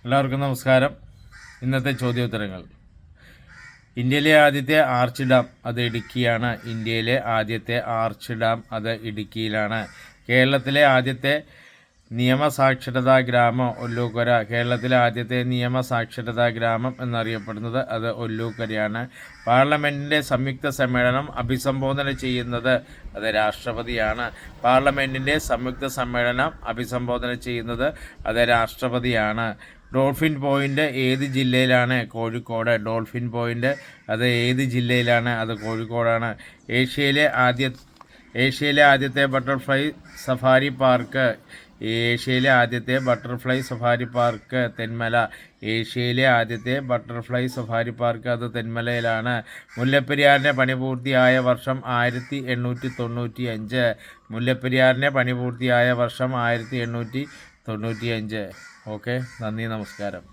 എല്ലാവർക്കും നമസ്കാരം. ഇന്നത്തെ ചോദ്യോത്തരങ്ങൾ. ഇന്ത്യയിലെ ആദ്യത്തെ ആർച്ച് ഡാം അത് ഇടുക്കിയാണ്. ഇന്ത്യയിലെ ആദ്യത്തെ ആർച്ച് ഡാം അത് ഇടുക്കിയിലാണ്. കേരളത്തിലെ ആദ്യത്തെ നിയമസാക്ഷരതാ ഗ്രാമം ഒല്ലൂക്കര. കേരളത്തിലെ ആദ്യത്തെ നിയമസാക്ഷരതാ ഗ്രാമം എന്നറിയപ്പെടുന്നത് അത് ഒല്ലൂക്കരയാണ്. പാർലമെൻറ്റിൻ്റെ സംയുക്ത സമ്മേളനം അഭിസംബോധന ചെയ്യുന്നത് അത് രാഷ്ട്രപതിയാണ്. പാർലമെൻറ്റിൻ്റെ സംയുക്ത സമ്മേളനം അഭിസംബോധന ചെയ്യുന്നത് അത് രാഷ്ട്രപതിയാണ്. ഡോൾഫിൻ പോയിൻ്റ് ഏത് ജില്ലയിലാണ്? കോഴിക്കോട്. ഡോൾഫിൻ പോയിൻ്റ് അത് ഏത് ജില്ലയിലാണ്? അത് കോഴിക്കോടാണ്. ഏഷ്യയിലെ ആദ്യത്തെ ബട്ടർഫ്ലൈ സഫാരി പാർക്ക്. ഏഷ്യയിലെ ആദ്യത്തെ ബട്ടർഫ്ലൈ സഫാരി പാർക്ക് തെന്മല. ഏഷ്യയിലെ ആദ്യത്തെ ബട്ടർഫ്ലൈ സഫാരി പാർക്ക് അത് തെന്മലയിലാണ്. മുല്ലപ്പെരിയാറിൻ്റെ പണി പൂർത്തിയായ വർഷം 1895. മുല്ലപ്പെരിയാറിൻ്റെ പണി പൂർത്തിയായ വർഷം 1895. ഓക്കെ, നന്ദി, നമസ്കാരം.